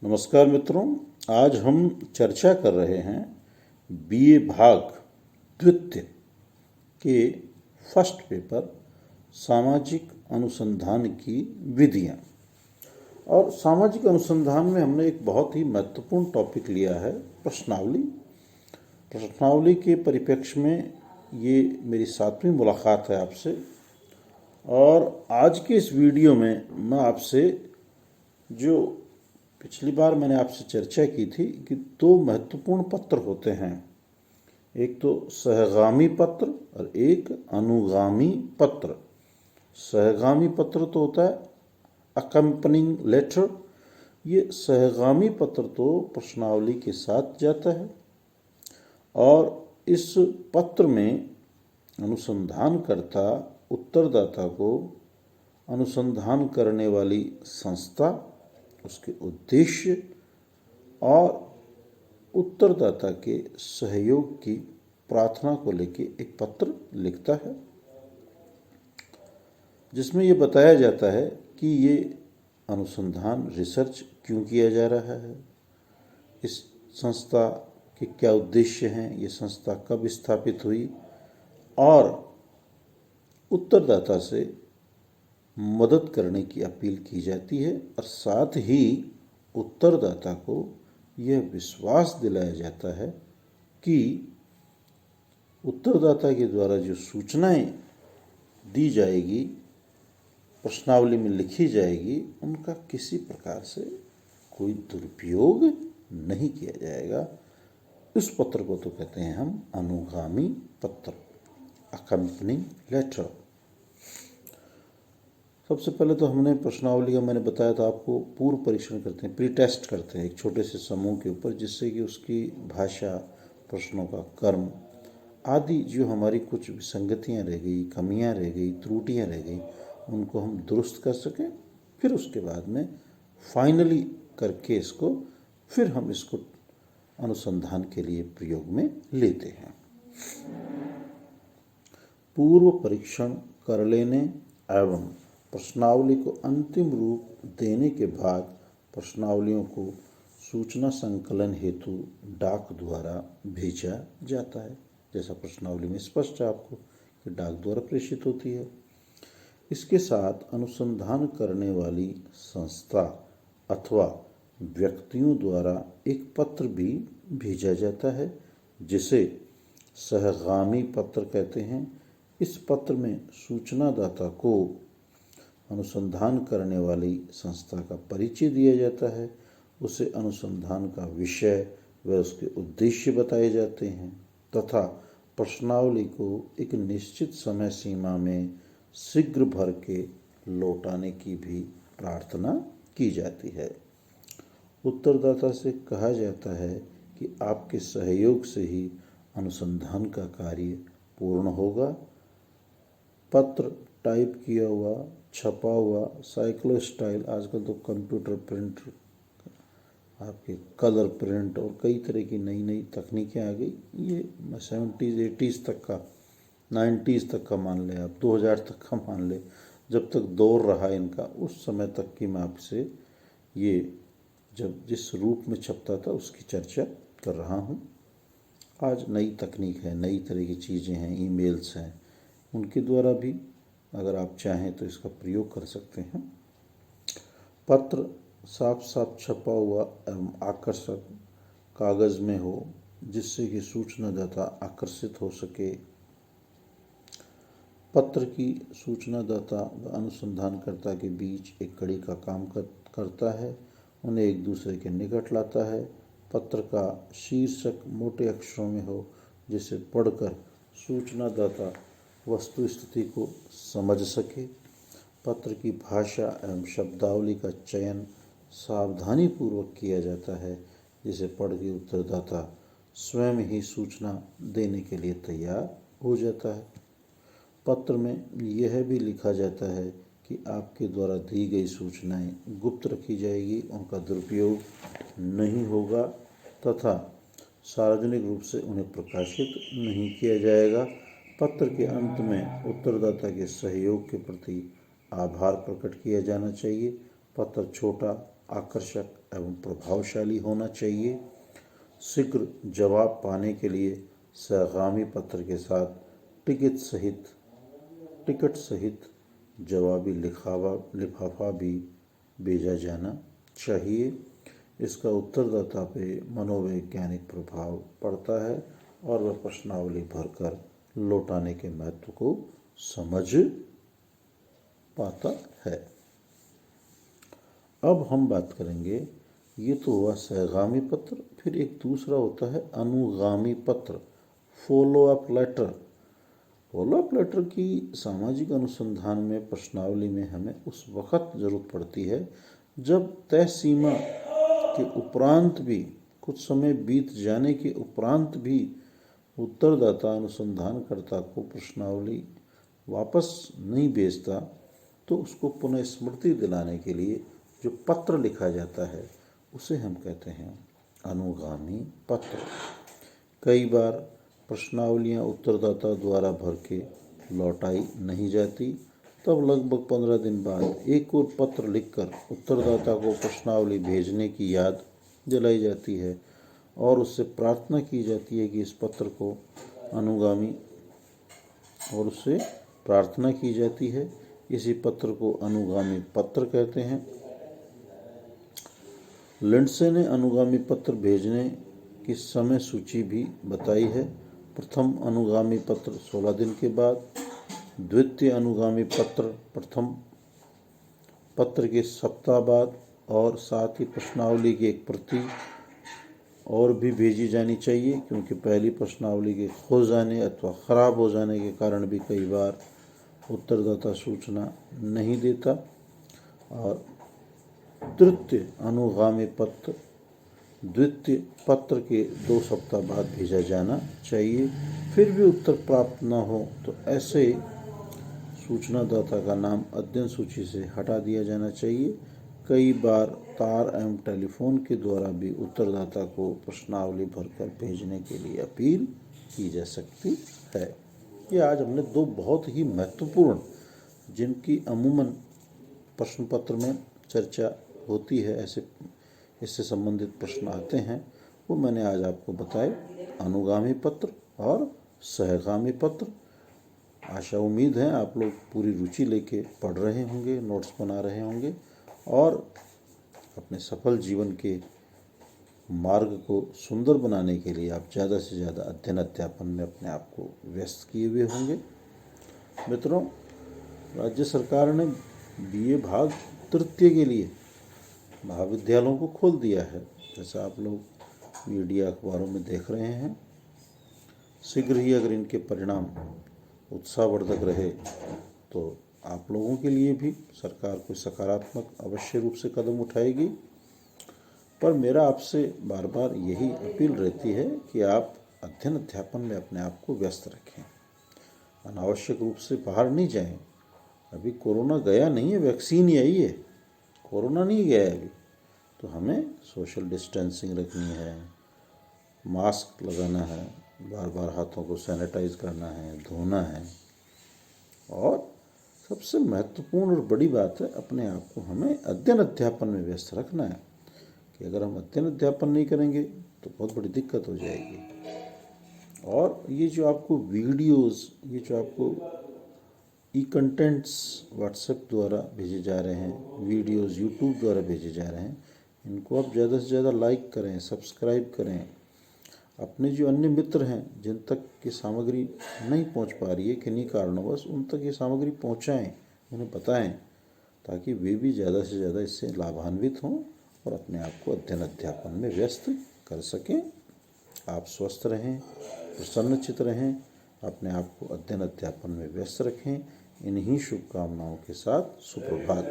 नमस्कार मित्रों, आज हम चर्चा कर रहे हैं बीए भाग द्वितीय के फर्स्ट पेपर सामाजिक अनुसंधान की विधियां। और सामाजिक अनुसंधान में हमने एक बहुत ही महत्वपूर्ण टॉपिक लिया है, प्रश्नावली। प्रश्नावली के परिप्रेक्ष्य में ये मेरी 7वीं मुलाकात है आपसे। और आज के इस वीडियो में मैं आपसे, जो पिछली बार मैंने आपसे चर्चा की थी कि 2 महत्वपूर्ण पत्र होते हैं, एक तो सहगामी पत्र और एक अनुगामी पत्र। सहगामी पत्र तो होता है अकम्पनिंग लेटर। ये सहगामी पत्र तो प्रश्नावली के साथ जाता है और इस पत्र में अनुसंधानकर्ता उत्तरदाता को अनुसंधान करने वाली संस्था, उसके उद्देश्य और उत्तरदाता के सहयोग की प्रार्थना को लेकर एक पत्र लिखता है, जिसमें ये बताया जाता है कि ये अनुसंधान रिसर्च क्यों किया जा रहा है, इस संस्था के क्या उद्देश्य हैं, ये संस्था कब स्थापित हुई, और उत्तरदाता से मदद करने की अपील की जाती है। और साथ ही उत्तरदाता को यह विश्वास दिलाया जाता है कि उत्तरदाता के द्वारा जो सूचनाएं दी जाएगी, प्रश्नावली में लिखी जाएगी, उनका किसी प्रकार से कोई दुरुपयोग नहीं किया जाएगा। इस पत्र को तो कहते हैं हम अनुगामी पत्र, अकम्पनिंग लेटर। सबसे पहले तो हमने प्रश्नावली का, मैंने बताया था आपको, पूर्व परीक्षण करते हैं, प्री टेस्ट करते हैं एक छोटे से समूह के ऊपर, जिससे कि उसकी भाषा, प्रश्नों का क्रम आदि जो हमारी कुछ विसंगतियां रह गई, कमियां रह गई, त्रुटियां रह गई, उनको हम दुरुस्त कर सकें। फिर उसके बाद में फाइनली करके इसको, फिर हम इसको अनुसंधान के लिए प्रयोग में लेते हैं। पूर्व परीक्षण कर लेने एवं प्रश्नावली को अंतिम रूप देने के बाद प्रश्नावलियों को सूचना संकलन हेतु डाक द्वारा भेजा जाता है। जैसा प्रश्नावली में स्पष्ट है आपको कि डाक द्वारा प्रेषित होती है। इसके साथ अनुसंधान करने वाली संस्था अथवा व्यक्तियों द्वारा एक पत्र भी भेजा जाता है, जिसे सहगामी पत्र कहते हैं। इस पत्र में सूचनादाता को अनुसंधान करने वाली संस्था का परिचय दिया जाता है, उसे अनुसंधान का विषय व उसके उद्देश्य बताए जाते हैं तथा प्रश्नावली को एक निश्चित समय सीमा में शीघ्र भर के लौटाने की भी प्रार्थना की जाती है। उत्तरदाता से कहा जाता है कि आपके सहयोग से ही अनुसंधान का कार्य पूर्ण होगा। पत्र टाइप किया हुआ, छपा हुआ, साइक्लो स्टाइल, आजकल तो कंप्यूटर प्रिंट, आपके कलर प्रिंट और कई तरह की नई नई तकनीकें आ गई। ये 70s 80s तक का, 90s तक का मान ले आप, 2000 तक का मान ले, जब तक दौर रहा इनका, उस समय तक की मैं आपसे ये जब जिस रूप में छपता था उसकी चर्चा कर रहा हूँ। आज नई तकनीक है, नई तरह की चीज़ें हैं, ईमेल्स हैं, उनके द्वारा भी अगर आप चाहें तो इसका प्रयोग कर सकते हैं। पत्र साफ साफ छपा हुआ एवं आकर्षक कागज़ में हो, जिससे कि सूचनादाता आकर्षित हो सके। पत्र की सूचनादाता व अनुसंधानकर्ता के बीच एक कड़ी का काम करता है, उन्हें एक दूसरे के निकट लाता है। पत्र का शीर्षक मोटे अक्षरों में हो, जिसे पढ़कर सूचनादाता वस्तु स्थिति को समझ सके। पत्र की भाषा एवं शब्दावली का चयन सावधानी पूर्वक किया जाता है, जिसे पढ़ के उत्तरदाता स्वयं ही सूचना देने के लिए तैयार हो जाता है। पत्र में यह भी लिखा जाता है कि आपके द्वारा दी गई सूचनाएं गुप्त रखी जाएगी, उनका दुरुपयोग नहीं होगा तथा सार्वजनिक रूप से उन्हें प्रकाशित नहीं किया जाएगा। पत्र के अंत में उत्तरदाता के सहयोग के प्रति आभार प्रकट किया जाना चाहिए। पत्र छोटा, आकर्षक एवं प्रभावशाली होना चाहिए। शीघ्र जवाब पाने के लिए सहगामी पत्र के साथ टिकट सहित जवाबी लिफाफा भी भेजा जाना चाहिए। इसका उत्तरदाता पे मनोवैज्ञानिक प्रभाव पड़ता है और वह प्रश्नावली भरकर लौटाने के महत्व को समझ पाता है। अब हम बात करेंगे, ये तो हुआ सहगामी पत्र, फिर एक दूसरा होता है अनुगामी पत्र, follow up later. Follow up later की सामाजिक अनुसंधान में प्रश्नावली में हमें उस वक़्त ज़रूरत पड़ती है जब तय सीमा के उपरांत भी, कुछ समय बीत जाने के उपरांत भी उत्तरदाता अनुसंधानकर्ता को प्रश्नावली वापस नहीं भेजता, तो उसको पुनः स्मृति दिलाने के लिए जो पत्र लिखा जाता है उसे हम कहते हैं अनुगामी पत्र। कई बार प्रश्नावलियाँ उत्तरदाता द्वारा भर के लौटाई नहीं जाती, तब लगभग 15 दिन बाद एक और पत्र लिखकर उत्तरदाता को प्रश्नावली भेजने की याद दिलाई जाती है और उससे प्रार्थना की जाती है कि इस पत्र को अनुगामी और उससे प्रार्थना की जाती है। इसी पत्र को अनुगामी पत्र कहते हैं। लिंडसे ने अनुगामी पत्र भेजने की समय सूची भी बताई है। प्रथम अनुगामी पत्र 16 दिन के बाद, द्वितीय अनुगामी पत्र प्रथम पत्र के सप्ताह बाद, और साथ ही प्रश्नावली की एक प्रति और भी भेजी जानी चाहिए, क्योंकि पहली प्रश्नावली के खो जाने अथवा ख़राब हो जाने के कारण भी कई बार उत्तरदाता सूचना नहीं देता। और तृतीय अनुगामी पत्र द्वितीय पत्र के 2 सप्ताह बाद भेजा जाना चाहिए। फिर भी उत्तर प्राप्त न हो तो ऐसे सूचनादाता का नाम अध्ययन सूची से हटा दिया जाना चाहिए। कई बार तार एवं टेलीफोन के द्वारा भी उत्तरदाता को प्रश्नावली भरकर भेजने के लिए अपील की जा सकती है। ये आज हमने 2 बहुत ही महत्वपूर्ण, जिनकी अमूमन प्रश्न पत्र में चर्चा होती है, ऐसे इससे संबंधित प्रश्न आते हैं, वो मैंने आज आपको बताए, अनुगामी पत्र और सहगामी पत्र। आशा उम्मीद है आप लोग पूरी रुचि लेके पढ़ रहे होंगे, नोट्स बना रहे होंगे और अपने सफल जीवन के मार्ग को सुंदर बनाने के लिए आप ज़्यादा से ज़्यादा अध्ययन अध्यापन में अपने आप को व्यस्त किए हुए होंगे। मित्रों, राज्य सरकार ने BA भाग तृतीय के लिए महाविद्यालयों को खोल दिया है, जैसा आप लोग मीडिया अखबारों में देख रहे हैं। शीघ्र ही अगर इनके परिणाम उत्साहवर्धक रहे तो आप लोगों के लिए भी सरकार कोई सकारात्मक अवश्य रूप से कदम उठाएगी। पर मेरा आपसे बार बार यही अपील रहती है कि आप अध्ययन अध्यापन में अपने आप को व्यस्त रखें, अनावश्यक रूप से बाहर नहीं जाएं। अभी कोरोना गया नहीं है, वैक्सीन ही आई है, कोरोना नहीं गया है अभी। तो हमें सोशल डिस्टेंसिंग रखनी है, मास्क लगाना है, बार बार हाथों को सैनिटाइज करना है, धोना है, और सबसे महत्वपूर्ण और बड़ी बात है, अपने आप को हमें अध्ययन अध्यापन में व्यस्त रखना है। कि अगर हम अध्ययन अध्यापन नहीं करेंगे तो बहुत बड़ी दिक्कत हो जाएगी। और ये जो आपको वीडियोस, ये जो आपको कंटेंट्स व्हाट्सएप द्वारा भेजे जा रहे हैं, वीडियोस यूट्यूब द्वारा भेजे जा रहे हैं, इनको आप ज़्यादा से ज़्यादा लाइक करें, सब्सक्राइब करें। अपने जो अन्य मित्र हैं जिन तक ये सामग्री नहीं पहुंच पा रही है किन्हीं कारणवश, उन तक ये सामग्री पहुंचाएं, उन्हें बताएं, ताकि वे भी ज़्यादा से ज़्यादा इससे लाभान्वित हों और अपने आप को अध्ययन अध्यापन में व्यस्त कर सकें। आप स्वस्थ रहें, प्रसन्नचित्त रहें, अपने आप को अध्ययन अध्यापन में व्यस्त रखें। इन्हीं शुभकामनाओं के साथ सुप्रभात।